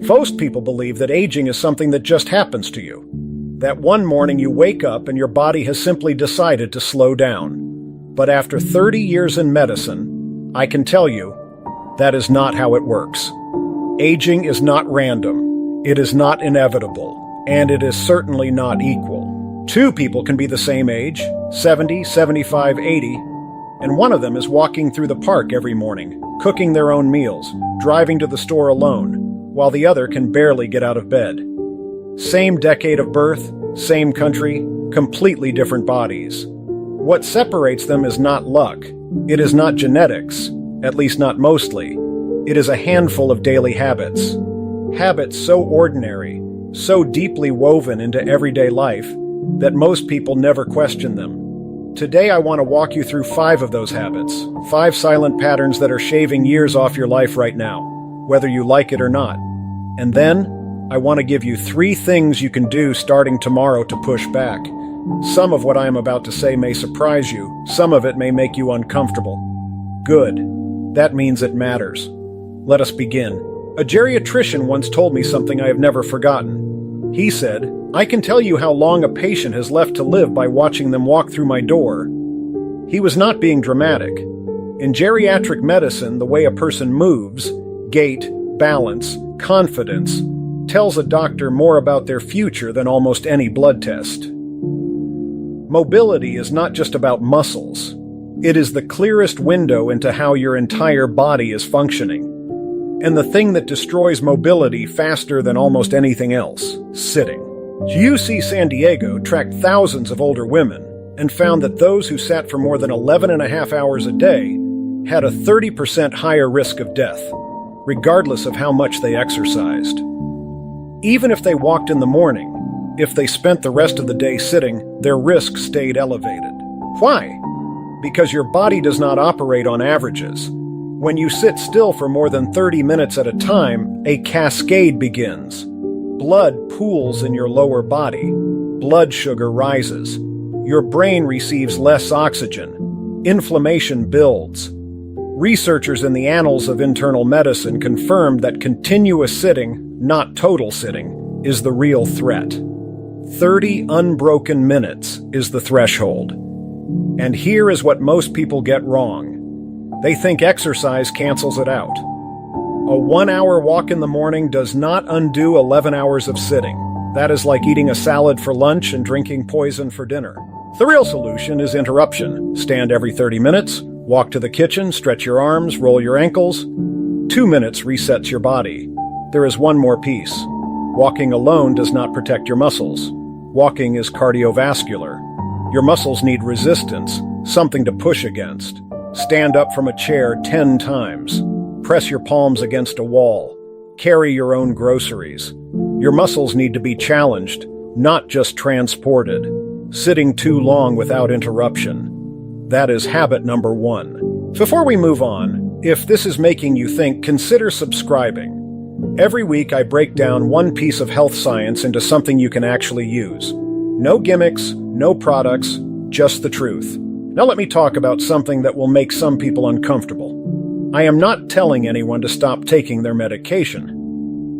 Most people believe that aging is something that just happens to you. That one morning you wake up and your body has simply decided to slow down. But after 30 years in medicine, I can tell you that is not how it works. Aging is not random, it is not inevitable, and it is certainly not equal. Two people can be the same age, 70, 75, 80, and one of them is walking through the park every morning, cooking their own meals, driving to the store alone, while the other can barely get out of bed. Same decade of birth, same country, completely different bodies. What separates them is not luck. It is not genetics, at least not mostly. It is a handful of daily habits. Habits so ordinary, so deeply woven into everyday life, that most people never question them. Today I want to walk you through 5 of those habits, 5 silent patterns that are shaving years off your life right now, whether you like it or not. And then, I want to give you 3 things you can do starting tomorrow to push back. Some of what I am about to say may surprise you, some of it may make you uncomfortable. Good. That means it matters. Let us begin. A geriatrician once told me something I have never forgotten. He said, "I can tell you how long a patient has left to live by watching them walk through my door." He was not being dramatic. In geriatric medicine, the way a person moves, gait, balance, confidence, tells a doctor more about their future than almost any blood test. Mobility is not just about muscles. It is the clearest window into how your entire body is functioning. And the thing that destroys mobility faster than almost anything else, sitting. UC San Diego tracked thousands of older women and found that those who sat for more than 11.5 hours a day had a 30% higher risk of death, regardless of how much they exercised. Even if they walked in the morning, if they spent the rest of the day sitting, their risk stayed elevated. Why? Because your body does not operate on averages. When you sit still for more than 30 minutes at a time, a cascade begins. Blood pools in your lower body. Blood sugar rises. Your brain receives less oxygen. Inflammation builds. Researchers in the Annals of Internal Medicine confirmed that continuous sitting, not total sitting, is the real threat. 30 unbroken minutes is the threshold. And here is what most people get wrong. They think exercise cancels it out. A 1-hour walk in the morning does not undo 11 hours of sitting. That is like eating a salad for lunch and drinking poison for dinner. The real solution is interruption. Stand every 30 minutes, walk to the kitchen, stretch your arms, roll your ankles. 2 minutes resets your body. There is one more piece. Walking alone does not protect your muscles. Walking is cardiovascular. Your muscles need resistance, something to push against. Stand up from a chair 10 times. Press your palms against a wall. Carry your own groceries. Your muscles need to be challenged, not just transported. Sitting too long without interruption. That is habit number 1. Before we move on, if this is making you think, consider subscribing. Every week I break down one piece of health science into something you can actually use. No gimmicks, no products, just the truth. Now let me talk about something that will make some people uncomfortable. I am not telling anyone to stop taking their medication.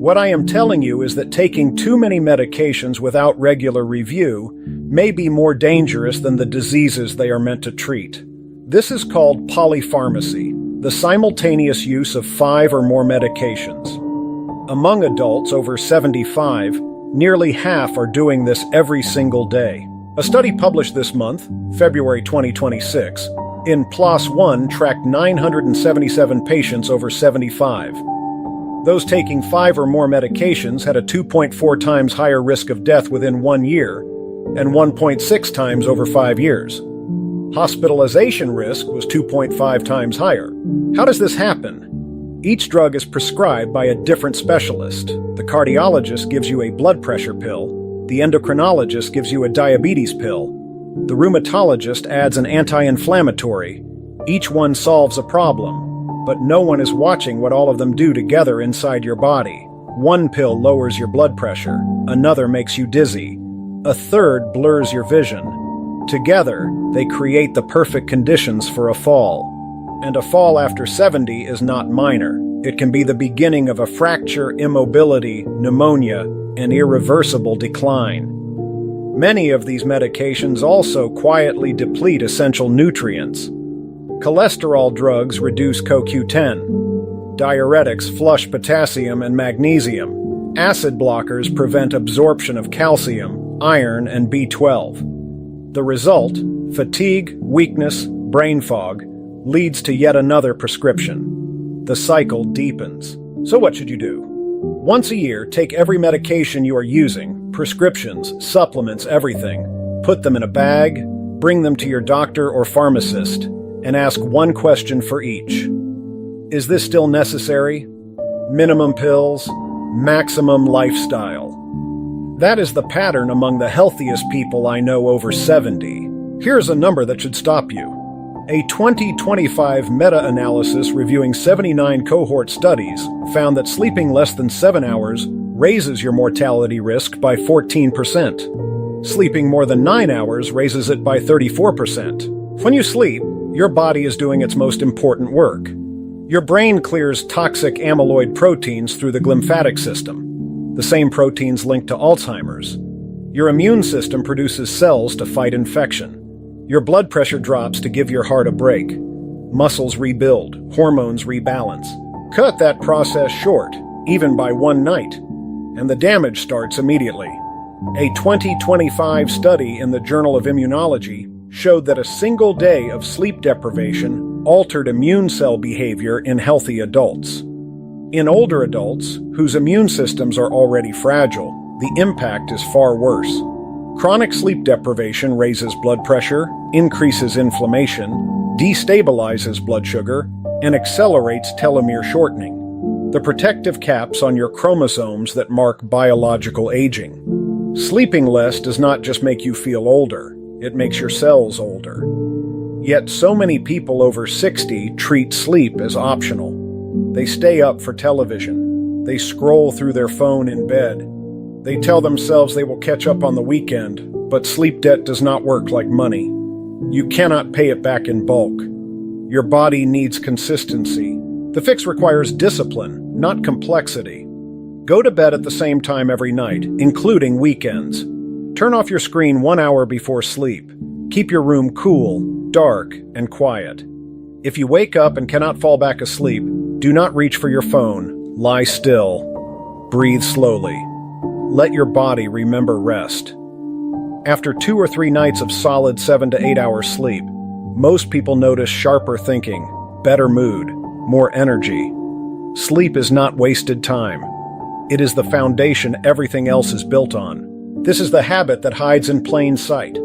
What I am telling you is that taking too many medications without regular review may be more dangerous than the diseases they are meant to treat. This is called polypharmacy, the simultaneous use of 5 or more medications. Among adults over 75, nearly half are doing this every single day. A study published this month, February 2026, in PLOS ONE tracked 977 patients over 75. Those taking 5 or more medications had a 2.4 times higher risk of death within 1 year and 1.6 times over 5 years. Hospitalization risk was 2.5 times higher. How does this happen? Each drug is prescribed by a different specialist. The cardiologist gives you a blood pressure pill. The endocrinologist gives you a diabetes pill. The rheumatologist adds an anti-inflammatory. Each one solves a problem, but no one is watching what all of them do together inside your body. One pill lowers your blood pressure. Another makes you dizzy. A third blurs your vision. Together, they create the perfect conditions for a fall. And a fall after 70 is not minor. It can be the beginning of a fracture, immobility, pneumonia, and irreversible decline. Many of these medications also quietly deplete essential nutrients. Cholesterol drugs reduce CoQ10. Diuretics flush potassium and magnesium. Acid blockers prevent absorption of calcium, iron, and B12. The result, fatigue, weakness, brain fog, leads to yet another prescription. The cycle deepens. So what should you do? Once a year, take every medication you are using, prescriptions, supplements, everything, put them in a bag, bring them to your doctor or pharmacist, and ask one question for each. Is this still necessary? Minimum pills, maximum lifestyle. That is the pattern among the healthiest people I know over 70. Here's a number that should stop you. A 2025 meta-analysis reviewing 79 cohort studies found that sleeping less than 7 hours raises your mortality risk by 14%. Sleeping more than 9 hours raises it by 34%. When you sleep, your body is doing its most important work. Your brain clears toxic amyloid proteins through the glymphatic system, the same proteins linked to Alzheimer's. Your immune system produces cells to fight infection. Your blood pressure drops to give your heart a break. Muscles rebuild, hormones rebalance. Cut that process short, even by one night, and the damage starts immediately. A 2025 study in the Journal of Immunology showed that a single day of sleep deprivation altered immune cell behavior in healthy adults. In older adults, whose immune systems are already fragile, the impact is far worse. Chronic sleep deprivation raises blood pressure, increases inflammation, destabilizes blood sugar, and accelerates telomere shortening, the protective caps on your chromosomes that mark biological aging. Sleeping less does not just make you feel older, it makes your cells older. Yet so many people over 60 treat sleep as optional. They stay up for television. They scroll through their phone in bed. They tell themselves they will catch up on the weekend, but sleep debt does not work like money. You cannot pay it back in bulk. Your body needs consistency. The fix requires discipline, not complexity. Go to bed at the same time every night, including weekends. Turn off your screen 1 hour before sleep. Keep your room cool, dark, and quiet. If you wake up and cannot fall back asleep, do not reach for your phone. Lie still. Breathe slowly. Let your body remember rest. After 2 or 3 nights of solid 7 to 8 hours sleep, most people notice sharper thinking, better mood, more energy. Sleep is not wasted time. It is the foundation everything else is built on. This is the habit that hides in plain sight.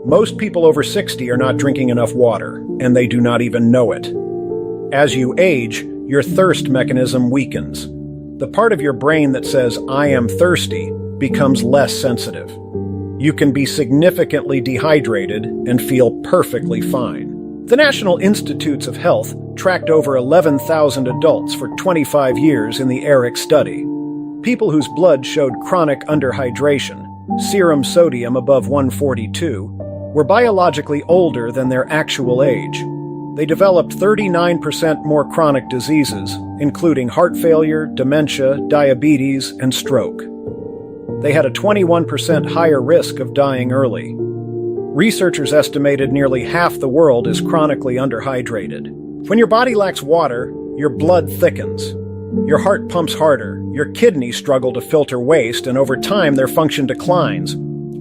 Most people over 60 are not drinking enough water, and they do not even know it. As you age, your thirst mechanism weakens. The part of your brain that says, "I am thirsty," becomes less sensitive. You can be significantly dehydrated and feel perfectly fine. The National Institutes of Health tracked over 11,000 adults for 25 years in the ERIC study. People whose blood showed chronic underhydration, serum sodium above 142, were biologically older than their actual age. They developed 39% more chronic diseases, including heart failure, dementia, diabetes, and stroke. They had a 21% higher risk of dying early. Researchers estimated nearly half the world is chronically underhydrated. When your body lacks water, your blood thickens. Your heart pumps harder, your kidneys struggle to filter waste, and over time their function declines,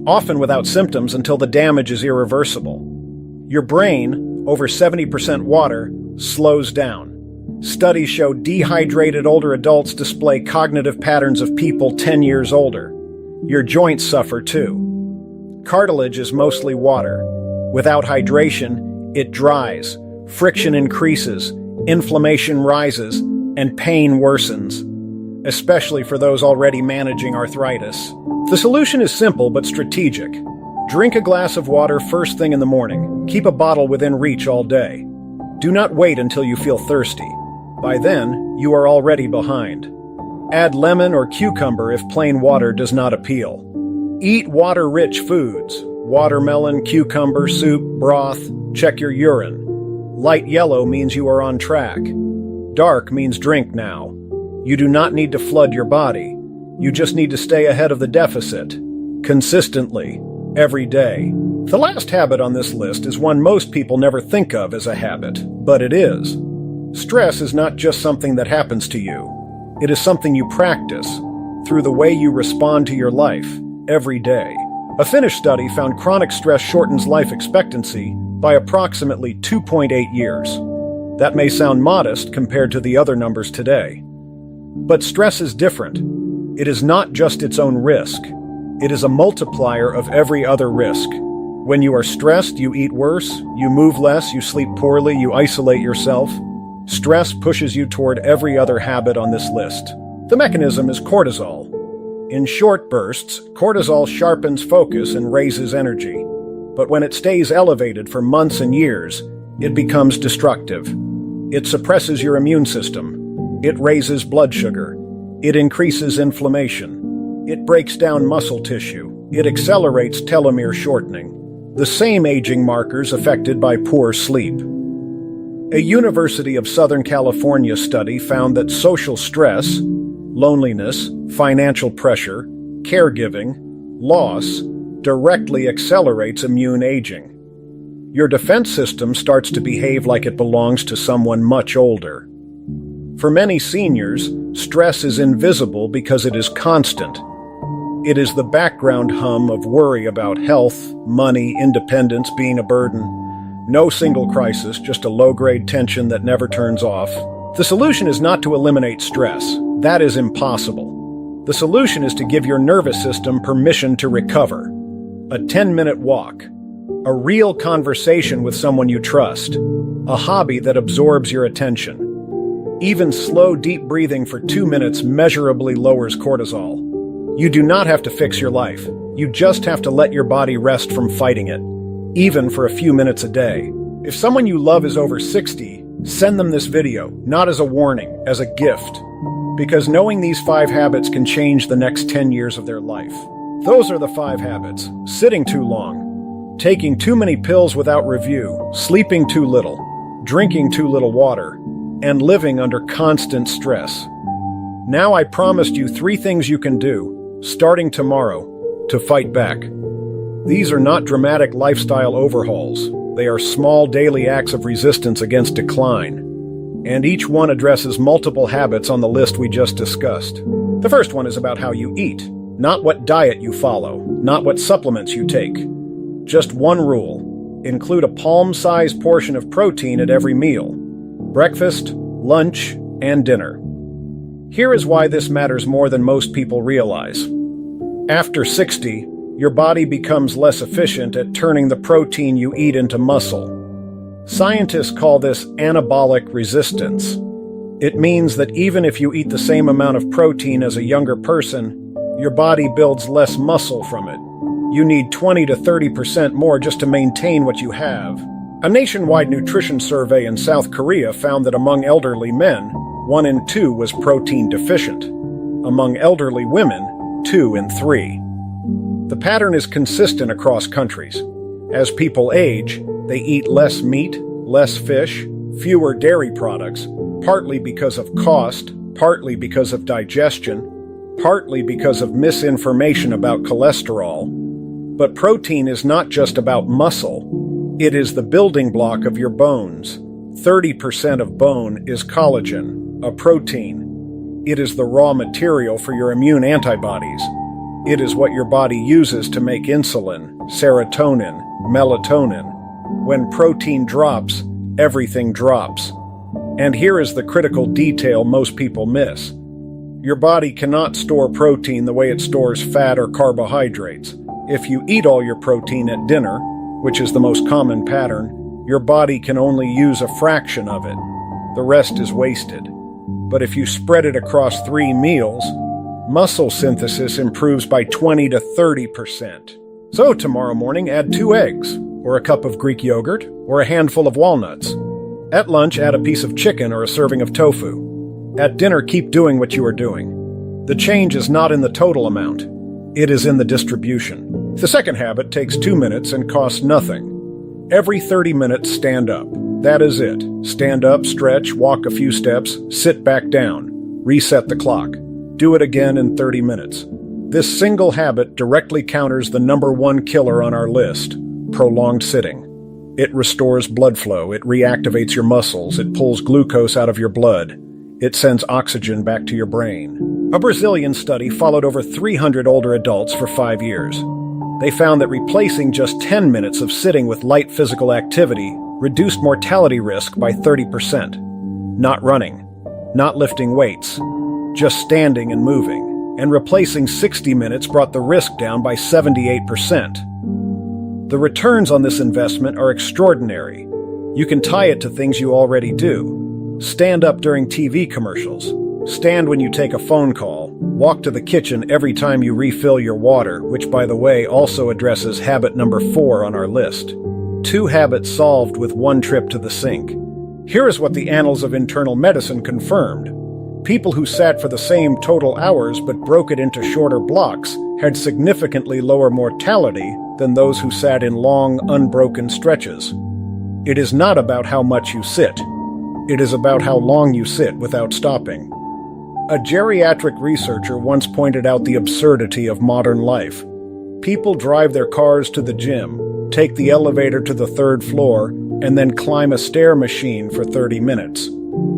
often without symptoms until the damage is irreversible. Your brain, over 70% water, slows down. Studies show dehydrated older adults display cognitive patterns of people 10 years older. Your joints suffer too. Cartilage is mostly water. Without hydration, it dries, friction increases, inflammation rises, and pain worsens, especially for those already managing arthritis. The solution is simple but strategic. Drink a glass of water first thing in the morning. Keep a bottle within reach all day. Do not wait until you feel thirsty. By then, you are already behind. Add lemon or cucumber if plain water does not appeal. Eat water-rich foods. Watermelon, cucumber, soup, broth. Check your urine. Light yellow means you are on track. dark means drink now. You do not need to flood your body. You just need to stay ahead of the deficit. Consistently. Every day. The last habit on this list is one most people never think of as a habit, but it is. Stress is not just something that happens to you. It is something you practice through the way you respond to your life every day. A Finnish study found chronic stress shortens life expectancy by approximately 2.8 years. That may sound modest compared to the other numbers today. But stress is different. It is not just its own risk. It is a multiplier of every other risk. When you are stressed, you eat worse, you move less, you sleep poorly, you isolate yourself. Stress pushes you toward every other habit on this list. The mechanism is cortisol. In short bursts, cortisol sharpens focus and raises energy. But when it stays elevated for months and years, it becomes destructive. It suppresses your immune system. It raises blood sugar. It increases inflammation. It breaks down muscle tissue. It accelerates telomere shortening, the same aging markers affected by poor sleep. A University of Southern California study found that social stress, loneliness, financial pressure, caregiving, loss, directly accelerates immune aging. Your defense system starts to behave like it belongs to someone much older. For many seniors, stress is invisible because it is constant. It is the background hum of worry about health, money, independence being a burden. No single crisis, just a low-grade tension that never turns off. The solution is not to eliminate stress. That is impossible. The solution is to give your nervous system permission to recover. A 10-minute walk. A real conversation with someone you trust. A hobby that absorbs your attention. Even slow, deep breathing for 2 minutes measurably lowers cortisol. You do not have to fix your life. You just have to let your body rest from fighting it, even for a few minutes a day. If someone you love is over 60, send them this video, not as a warning, as a gift. Because knowing these 5 habits can change the next 10 years of their life. Those are the 5 habits. Sitting too long, taking too many pills without review, sleeping too little, drinking too little water, and living under constant stress. Now I promised you 3 things you can do, starting tomorrow, to fight back. These are not dramatic lifestyle overhauls. They are small daily acts of resistance against decline. And each one addresses multiple habits on the list we just discussed. The first one is about how you eat, not what diet you follow, not what supplements you take. Just one rule: include a palm-sized portion of protein at every meal. Breakfast, lunch, and dinner. Here is why this matters more than most people realize. After 60, your body becomes less efficient at turning the protein you eat into muscle. Scientists call this anabolic resistance. It means that even if you eat the same amount of protein as a younger person, your body builds less muscle from it. You need 20 to 30% more just to maintain what you have. A nationwide nutrition survey in South Korea found that among elderly men, 1 in 2 was protein deficient. Among elderly women, 2 in 3. The pattern is consistent across countries. As people age, they eat less meat, less fish, fewer dairy products, partly because of cost, partly because of digestion, partly because of misinformation about cholesterol. But protein is not just about muscle. It is the building block of your bones. 30% of bone is collagen, a protein. It is the raw material for your immune antibodies. It is what your body uses to make insulin, serotonin, melatonin. When protein drops, everything drops. And here is the critical detail most people miss. Your body cannot store protein the way it stores fat or carbohydrates. If you eat all your protein at dinner, which is the most common pattern, your body can only use a fraction of it. The rest is wasted. But if you spread it across 3 meals, muscle synthesis improves by 20 to 30%. So tomorrow morning, add 2 eggs, or a cup of Greek yogurt, or a handful of walnuts. At lunch, add a piece of chicken or a serving of tofu. At dinner, keep doing what you are doing. The change is not in the total amount. It is in the distribution. The second habit takes 2 minutes and costs nothing. Every 30 minutes, stand up. That is it. Stand up, stretch, walk a few steps, sit back down. Reset the clock. Do it again in 30 minutes. This single habit directly counters the number one killer on our list, prolonged sitting. It restores blood flow, it reactivates your muscles, it pulls glucose out of your blood. It sends oxygen back to your brain. A Brazilian study followed over 300 older adults for 5 years. They found that replacing just 10 minutes of sitting with light physical activity reduced mortality risk by 30%. Not running, not lifting weights, just standing and moving. And replacing 60 minutes brought the risk down by 78%. The returns on this investment are extraordinary. You can tie it to things you already do. Stand up during TV commercials. Stand when you take a phone call. Walk to the kitchen every time you refill your water, which, by the way, also addresses habit number 4 on our list. 2 habits solved with 1 trip to the sink. Here is what the Annals of Internal Medicine confirmed. People who sat for the same total hours but broke it into shorter blocks had significantly lower mortality than those who sat in long, unbroken stretches. It is not about how much you sit. It is about how long you sit without stopping. A geriatric researcher once pointed out the absurdity of modern life. People drive their cars to the gym, take the elevator to the 3rd floor, and then climb a stair machine for 30 minutes.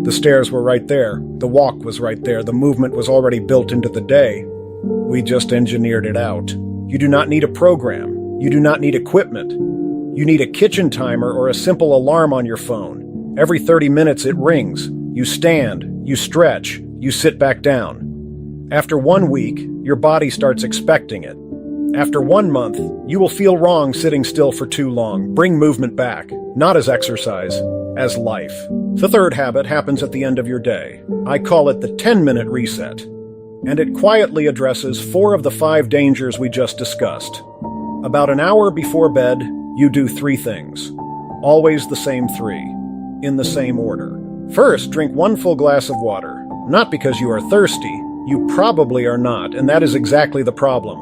The stairs were right there, the walk was right there, the movement was already built into the day. We just engineered it out. You do not need a program. You do not need equipment. You need a kitchen timer or a simple alarm on your phone. Every 30 minutes it rings. You stand, you stretch, you sit back down. After 1 week, your body starts expecting it. After 1 month, you will feel wrong sitting still for too long. Bring movement back, not as exercise, as life. The 3rd habit happens at the end of your day. I call it the 10-minute reset. And it quietly addresses 4 of the 5 dangers we just discussed. About an hour before bed, you do 3 things. Always the same 3, in the same order. First, drink 1 full glass of water. Not because you are thirsty. You probably are not, and that is exactly the problem.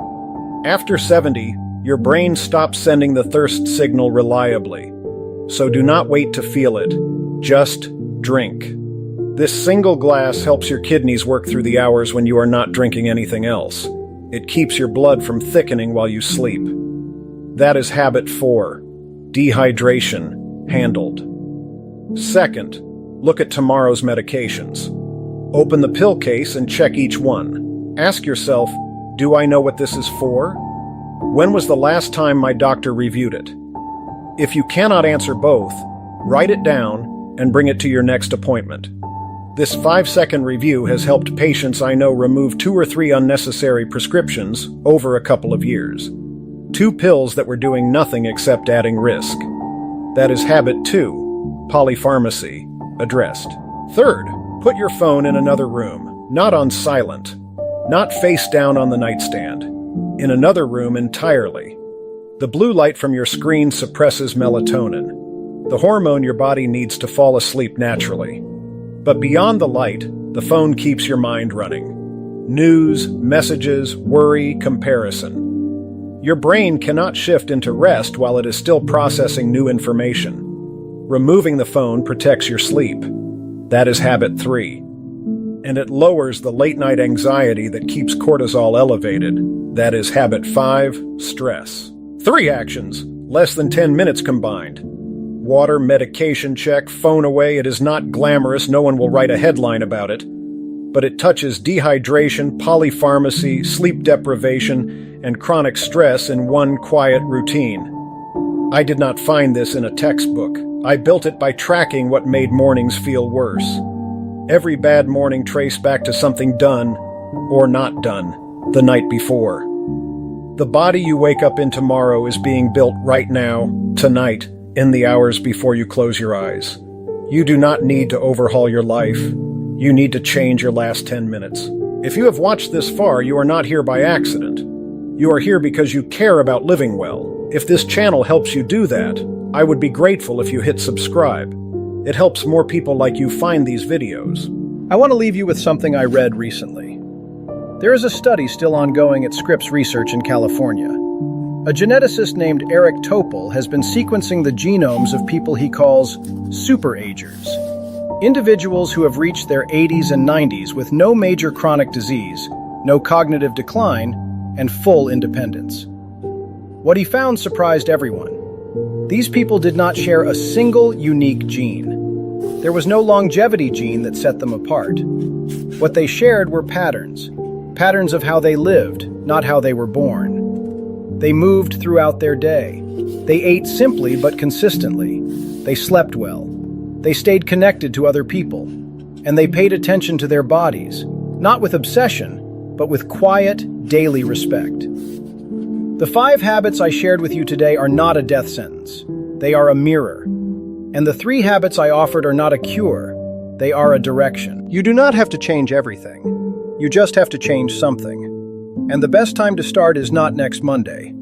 After 70, your brain stops sending the thirst signal reliably. So do not wait to feel it. Just drink. This single glass helps your kidneys work through the hours when you are not drinking anything else. It keeps your blood from thickening while you sleep. That is habit 4. Dehydration handled. Second, look at tomorrow's medications. Open the pill case and check each one. Ask yourself, do I know what this is for? When was the last time my doctor reviewed it? If you cannot answer both, write it down and bring it to your next appointment. This 5-second review has helped patients I know remove 2 or 3 unnecessary prescriptions over a couple of years. 2 pills that were doing nothing except adding risk. That is habit 2, polypharmacy, addressed. Third, put your phone in another room, not on silent, not face down on the nightstand, in another room entirely. The blue light from your screen suppresses melatonin, the hormone your body needs to fall asleep naturally. But beyond the light, the phone keeps your mind running. News, messages, worry, comparison. Your brain cannot shift into rest while it is still processing new information. Removing the phone protects your sleep. That is habit 3. And it lowers the late-night anxiety that keeps cortisol elevated. That is habit 5, stress. 3 actions, less than 10 minutes combined. Water, medication check, phone away. It is not glamorous, no one will write a headline about it. But it touches dehydration, polypharmacy, sleep deprivation, and chronic stress in one quiet routine. I did not find this in a textbook. I built it by tracking what made mornings feel worse. Every bad morning traced back to something done, or not done, the night before. The body you wake up in tomorrow is being built right now, tonight, in the hours before you close your eyes. You do not need to overhaul your life. You need to change your last 10 minutes. If you have watched this far, you are not here by accident. You are here because you care about living well. If this channel helps you do that, I would be grateful if you hit subscribe. It helps more people like you find these videos. I want to leave you with something I read recently. There is a study still ongoing at Scripps Research in California. A geneticist named Eric Topol has been sequencing the genomes of people he calls superagers, individuals who have reached their 80s and 90s with no major chronic disease, no cognitive decline, and full independence. What he found surprised everyone. These people did not share a single unique gene. There was no longevity gene that set them apart. What they shared were patterns of how they lived, not how they were born. They moved throughout their day. They ate simply but consistently. They slept well. They stayed connected to other people. And they paid attention to their bodies, not with obsession, but with quiet, daily respect. The 5 habits I shared with you today are not a death sentence. They are a mirror. And the 3 habits I offered are not a cure. They are a direction. You do not have to change everything. You just have to change something. And the best time to start is not next Monday.